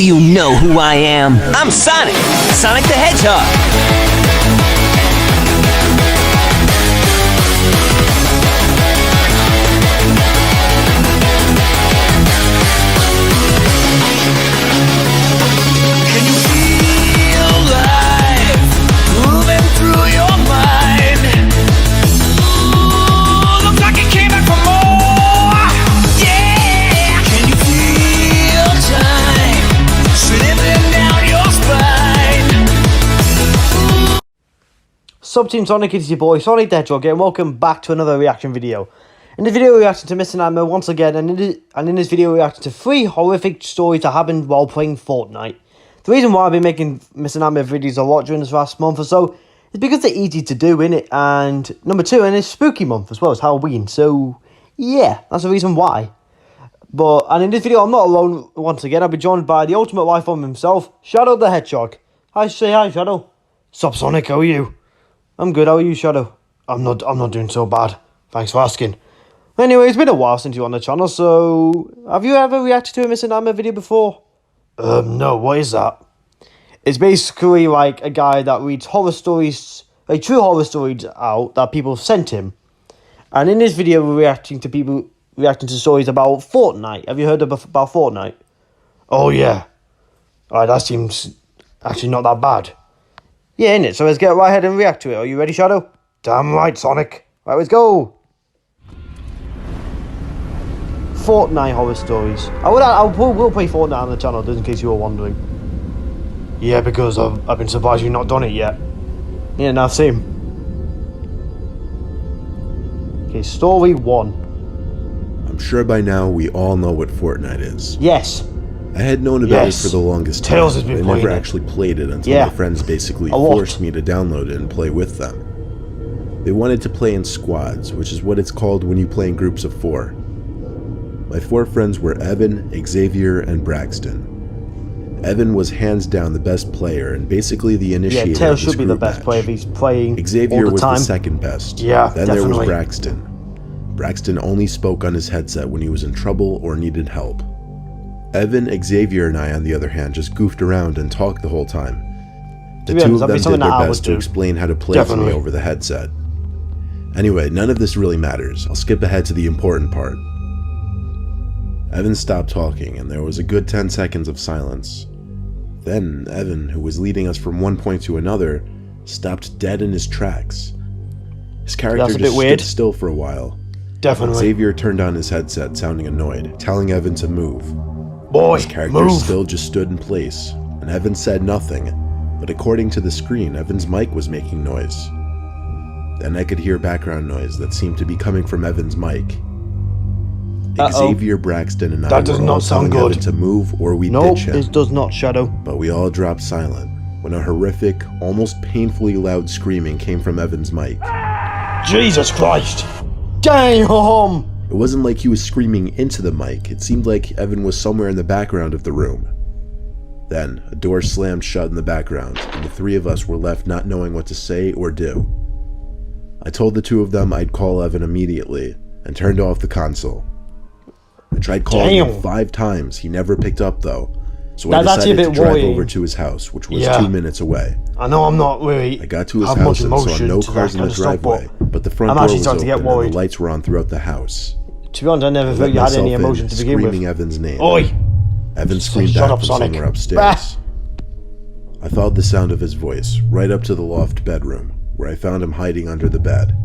Do you know who I am? I'm Sonic! Sonic the Hedgehog! Can you feel life moving through your mind? Ooh, looks like it came back for more! Yeah! Can you feel time slipping down your spine? Sub Team Sonic, it's your boy Sonic the Hedgehog, and welcome back to another reaction video. In the video, we're reacting to Mr. Nightmare once again, and in this video, we're reacting to 3 horrific stories that happened while playing Fortnite. The reason why I've been making Mr. Nightmare videos a lot during this last month or so is because they're easy to do, innit? And number 2, and it's spooky month as well as Halloween, so yeah, that's the reason why. And in this video, I'm not alone once again. I'll be joined by the ultimate life form himself, Shadow the Hedgehog. Say hi, Shadow. Sup, Sonic, how are you? I'm good, how are you, Shadow? I'm not doing so bad. Thanks for asking. Anyway, it's been a while since you were on the channel, so have you ever reacted to a Mr. Nightmare video before? No, what is that? It's basically like a guy that reads horror stories, like true horror stories out that people have sent him. And in this video, we're reacting to stories about Fortnite. Have you heard about Fortnite? Oh, yeah. Alright, that seems actually not that bad. Yeah, innit? So let's get right ahead and react to it. Are you ready, Shadow? Damn right, Sonic. Right, let's go. Fortnite horror stories. We'll play Fortnite on the channel, just in case you were wondering. Yeah, because I've been surprised you've not done it yet. Yeah, now same. Okay, story 1. I'm sure by now we all know what Fortnite is. Yes. I had known about it for the longest time. Tails has been I never playing actually played it until my friends basically forced me to download it and play with them. They wanted to play in squads, which is what it's called when you play in groups of 4. My 4 friends were Evan, Xavier, and Braxton. Evan was hands down the best player and basically the initiator. Yeah, Tails should be the best player if he's playing Xavier all the was time. the second best. Yeah, Then there was Braxton. Braxton only spoke on his headset when he was in trouble or needed help. Evan, Xavier, and I, on the other hand, just goofed around and talked the whole time. The two of them did their best to explain how to play to me over the headset. Anyway, none of this really matters. I'll skip ahead to the important part. Evan stopped talking, and there was a good 10 seconds of silence. Then, Evan, who was leading us from one point to another, stopped dead in his tracks. His character just stood still for a while. Xavier turned on his headset, sounding annoyed, telling Evan to move. His character still just stood in place, and Evan said nothing, but according to the screen, Evan's mic was making noise. Then I could hear background noise that seemed to be coming from Evan's mic. Xavier, Braxton, and I were all telling Evan to move or we'd ditch him. Nope, it does not, Shadow. But we all dropped silent when a horrific, almost painfully loud screaming came from Evan's mic. Jesus Christ! Damn! It wasn't like he was screaming into the mic, it seemed like Evan was somewhere in the background of the room. Then, a door slammed shut in the background, and the 3 of us were left not knowing what to say or do. I told the 2 of them I'd call Evan immediately, and turned off the console. I tried calling him 5 times, he never picked up though, so I decided to drive over to his house, which was 2 minutes away. I know I'm not really. I got to his house and saw no cars in the driveway, but the front door was open and the lights were on throughout the house. To be honest, I never thought you had any emotion to begin with. Screaming Evan's name. Oi! Evan screamed out from somewhere upstairs. I followed the sound of his voice right up to the loft bedroom, where I found him hiding under the bed.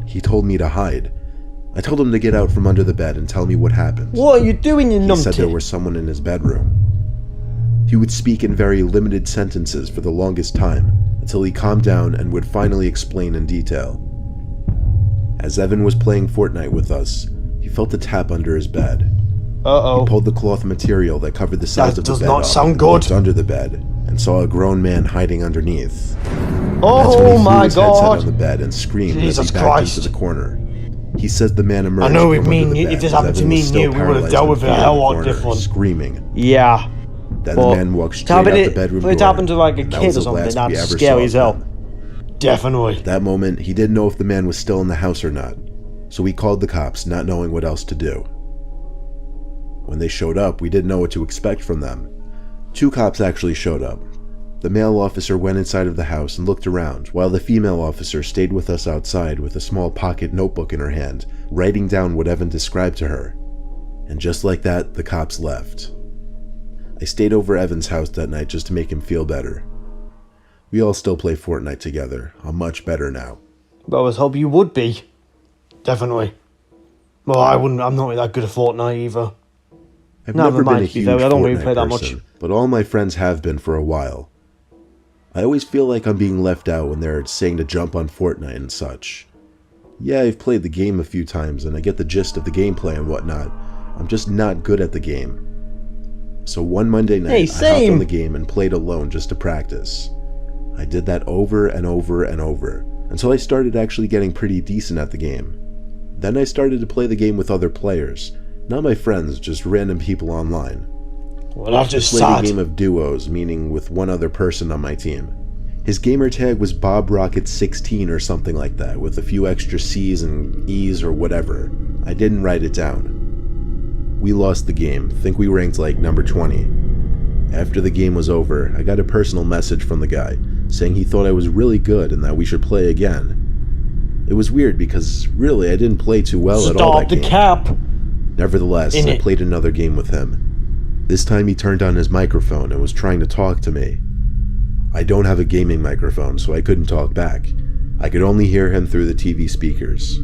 He told me to hide. I told him to get out from under the bed and tell me what happened. What are you doing, you numpty? He said there was someone in his bedroom. He would speak in very limited sentences for the longest time, until he calmed down and would finally explain in detail. As Evan was playing Fortnite with us, he felt a tap under his bed. He pulled the cloth material that covered the sides of the bed off, looked under the bed, and saw a grown man hiding underneath. Oh my his headset on the bed and screamed as he backed into the corner. He says the man emerged. I know if this happened to me and you, we would have dealt with it a hell lot different. Screaming. Yeah. Then the man walked straight out the bedroom door. If it happened to like a kid or something, that's scary as hell. Definitely. At that moment, he didn't know if the man was still in the house or not, so he called the cops, not knowing what else to do. When they showed up, we didn't know what to expect from them. 2 cops actually showed up. The male officer went inside of the house and looked around, while the female officer stayed with us outside with a small pocket notebook in her hand, writing down what Evan described to her. And just like that, the cops left. I stayed over Evan's house that night just to make him feel better. We all still play Fortnite together. I'm much better now. Well, I was hoping you would be. Definitely. Well, I wouldn't. I'm not that good at Fortnite either. I've No, never never been mind, a to be huge fair, I don't really Fortnite play that person, much. but all my friends have been for a while. I always feel like I'm being left out when they're saying to jump on Fortnite and such. Yeah, I've played the game a few times and I get the gist of the gameplay and whatnot. I'm just not good at the game. So one Monday night, Hey, I hopped same. on the game and played alone just to practice. I did that over and over and over, until I started actually getting pretty decent at the game. Then I started to play the game with other players. Not my friends, just random people online. Well, that's just Played sad. a game of duos, meaning with one other person on my team. His gamer tag was BobRocket16 or something like that, with a few extra C's and E's or whatever. I didn't write it down. We lost the game, think we ranked like number 20. After the game was over, I got a personal message from the guy, saying he thought I was really good and that we should play again. It was weird because, really, I didn't play too well at all Stop that the game. cap. Nevertheless, In I it. played another game with him. This time he turned on his microphone and was trying to talk to me. I don't have a gaming microphone, so I couldn't talk back. I could only hear him through the TV speakers.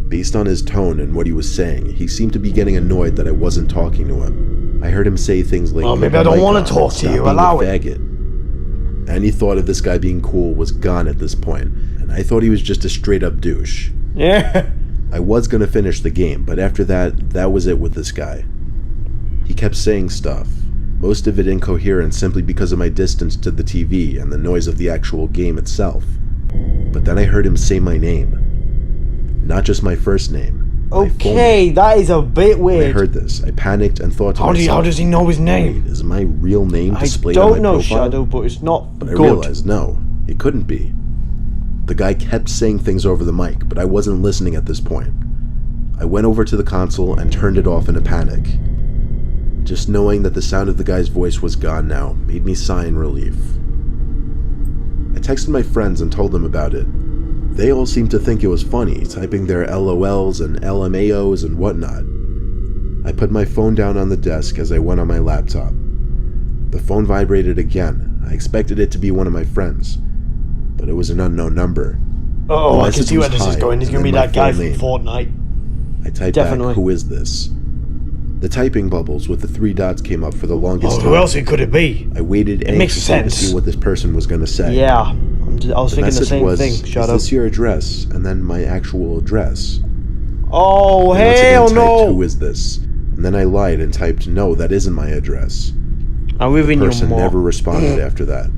Based on his tone and what he was saying, he seemed to be getting annoyed that I wasn't talking to him. I heard him say things like, Well, maybe "Keep I the don't mic wanna on, talk to stop you, being allow a it." faggot." Any thought of this guy being cool was gone at this point, and I thought he was just a straight up douche. Yeah. I was gonna finish the game, but after that was it with this guy. He kept saying stuff, most of it incoherent simply because of my distance to the TV and the noise of the actual game itself. But then I heard him say my name. Not just my first name. My full Okay, name. that is a bit When I weird. heard this, I panicked and thought to How myself, does he know his name? "Wait, is my real name I displayed on my don't know, profile?" Shadow, but it's not But I good. realized, no, it couldn't be. The guy kept saying things over the mic, but I wasn't listening at this point. I went over to the console and turned it off in a panic. Just knowing that the sound of the guy's voice was gone now made me sigh in relief. I texted my friends and told them about it. They all seemed to think it was funny, typing their LOLs and LMAOs and whatnot. I put my phone down on the desk as I went on my laptop. The phone vibrated again. I expected it to be one of my friends, but it was an unknown number. Oh, The I can message see where was this is hi, going. He's and going to be then my that guy full from name. Fortnite. I typed Definitely. back, "Who is this?" The typing bubbles with the 3 dots came up for the longest Oh, time. who else could it be? I waited It makes anxiously to sense. see what this person was going to say. Yeah, I was The thinking the message same was, thing, "Is Shadow. this your address?" And then my actual address. Oh, I once again hell typed, no! "Who is this?" And then I lied and typed, "No, that isn't my address." I'm The giving you person more. never responded after that.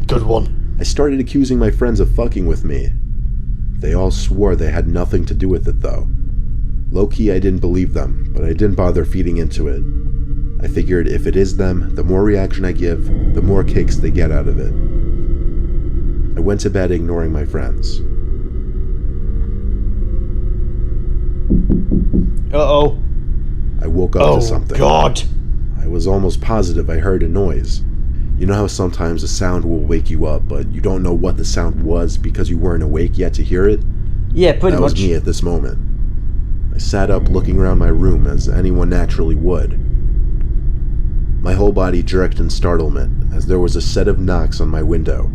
Good one. I started accusing my friends of fucking with me. They all swore they had nothing to do with it though. Low-key, I didn't believe them, but I didn't bother feeding into it. I figured if it is them, the more reaction I give, the more kicks they get out of it. I went to bed ignoring my friends. Uh-oh. I woke up Oh, to something. God. I was almost positive I heard a noise. You know how sometimes a sound will wake you up, but you don't know what the sound was because you weren't awake yet to hear it? Yeah, pretty That much. was me at this moment. I sat up looking around my room as anyone naturally would. My whole body jerked in startlement as there was a set of knocks on my window.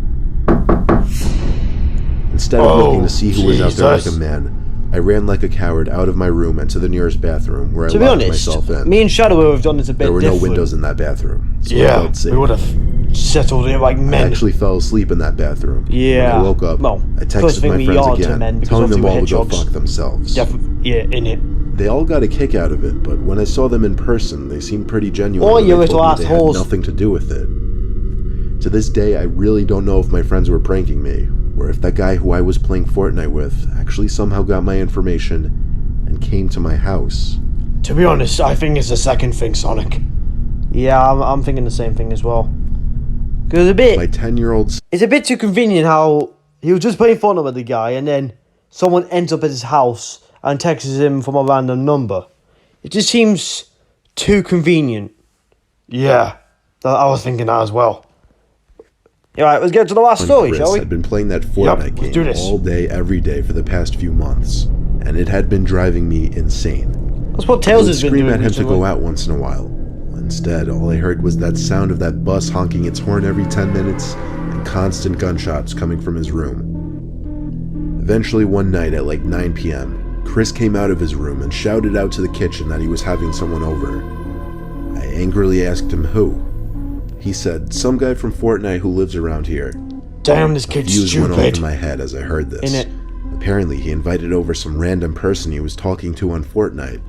Instead of Oh, looking to see who was out there like a Jesus. man, I ran like a coward out of my room and to the nearest bathroom where To I be locked honest, myself in. me and Shadow would have done this a bit There were different. no windows in that bathroom, so I Yeah, felt safe. we would have settled it like I men. actually fell asleep in that bathroom. Yeah. When I woke up, Well, I first texted thing my we friends are to again, men, because telling them obviously all we're to go hedgehogs. fuck themselves. Yeah, in it. They all got a kick out of it, but when I saw them in person, they seemed pretty genuine. Oh, when you they little told me they had assholes. nothing to do with it. To this day, I really don't know if my friends were pranking me, or if that guy who I was playing Fortnite with actually somehow got my information and came to my house. To be honest, I think it's the second thing, Sonic. Yeah, I'm thinking the same thing as well. Because My 10-year-old it's a bit too convenient how he was just playing Fortnite with the guy and then someone ends up at his house and texts him from a random number. It just seems too convenient. Yeah, I was thinking that as well. Alright, let's get to the last story, Chris shall we? had been playing that Fortnite let's do game this. all day, every day for the past few months, and it had been driving me insane. That's what I Tails would has been scream doing at him to recently. go out once in a while. Instead, all I heard was that sound of that bus honking its horn every 10 minutes and constant gunshots coming from his room. Eventually, one night at like 9 p.m., Chris came out of his room and shouted out to the kitchen that he was having someone over. I angrily asked him who. He said, some guy from Fortnite who lives around here. Damn, this kid's Fuse went off stupid. in my head as I heard this. Innit? Apparently, he invited over some random person he was talking to on Fortnite.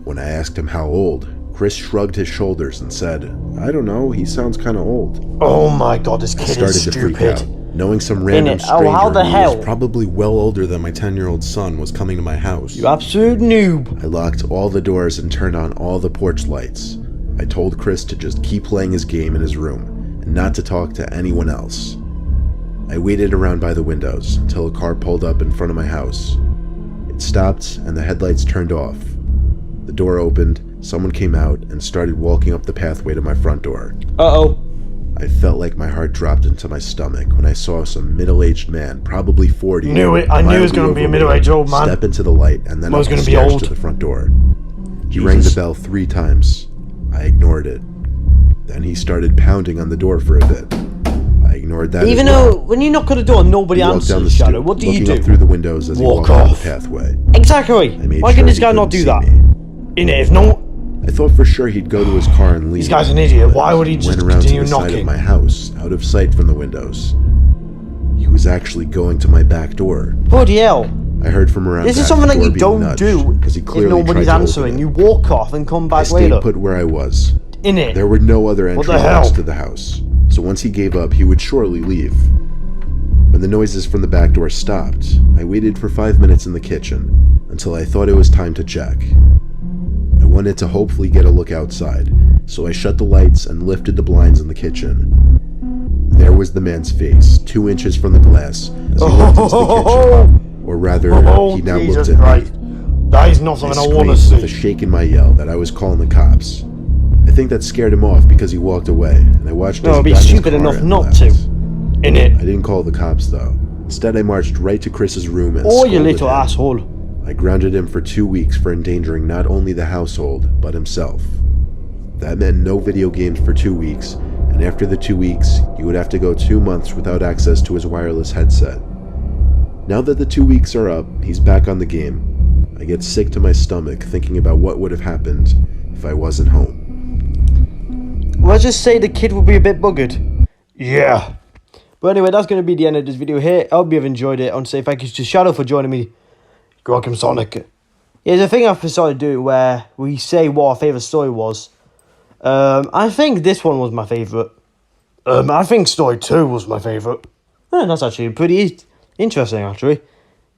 When I asked him how old, Chris shrugged his shoulders and said, I don't know, he sounds kinda old. Oh my god, this I kid started is to freak stupid. out, knowing some random Innit? Oh, how stranger the who hell? was probably well older than my 10-year-old son was coming to my house. You absolute noob. I locked all the doors and turned on all the porch lights. I told Chris to just keep playing his game in his room and not to talk to anyone else. I waited around by the windows until a car pulled up in front of my house. It stopped and the headlights turned off. The door opened, someone came out and started walking up the pathway to my front door. Uh-oh. I felt like my heart dropped into my stomach when I saw some middle-aged man, probably 40. Knew it. I knew it was gonna mildly be a overweight, middle-aged old man. Step into the light and then Well, up he's the gonna be stairs old. to the front door. He rang the bell 3 times. I ignored it. Then he started pounding on the door for a bit. I ignored that Even as well. though, when you knock on the door and nobody He walked down the answers, Shadow, stoop, what do you looking do? up through the windows as he Walk walked down the off. pathway. Exactly. I made Why sure can this he guy not couldn't do that? see me. Innit, if no... I thought for sure he'd go to his car and leave. This guy's an idiot. but Why would he just went around continue to the side knocking? of my house, out of sight from the windows. He was actually going to my back door. Bloody hell. I heard from around This is back something the that door you being don't nudged, do 'cause he if clearly nobody's tried to open answering. it. You walk off and come I back stayed later. put where I was. Innit? There were no other What the entry hell? doors to the house, so once he gave up, he would surely leave. When the noises from the back door stopped, I waited for 5 minutes in the kitchen until I thought it was time to check. I wanted to hopefully get a look outside, so I shut the lights and lifted the blinds in the kitchen. There was the man's face, 2 inches from the glass, as he looked into the kitchen. Or rather, Oh, he now Jesus looked at Christ. me. That is not I something I want to screamed with a see. shake in my yell that I was calling the cops. I think that scared him off because he walked away, and I watched No, as it'd he be got in his stupid car enough and not left. to. I Innit? didn't call the cops though. Instead, I marched right to Chris's room and Oh, you scolded little him. asshole. I grounded him for 2 weeks for endangering not only the household, but himself. That meant no video games for 2 weeks, and after the 2 weeks, he would have to go 2 months without access to his wireless headset. Now that the 2 weeks are up, he's back on the game. I get sick to my stomach thinking about what would have happened if I wasn't home. Let's just say the kid would be a bit buggered. Yeah. But anyway, that's going to be the end of this video here. I hope you have enjoyed it. I want to say thank you to Shadow for joining me. You're welcome, Sonic. Yeah, there's a thing I've decided to do where we say what our favourite story was. I think this one was my favourite. I think story 2 was my favourite. That's actually pretty interesting, actually.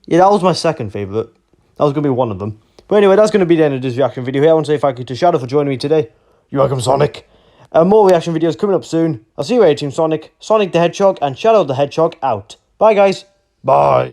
Yeah, that was my second favourite. That was going to be one of them. But anyway, that's going to be the end of this reaction video here. I want to say thank you to Shadow for joining me today. You're welcome, Sonic. More reaction videos coming up soon. I'll see you later, Team Sonic, Sonic the Hedgehog, and Shadow the Hedgehog out. Bye, guys. Bye.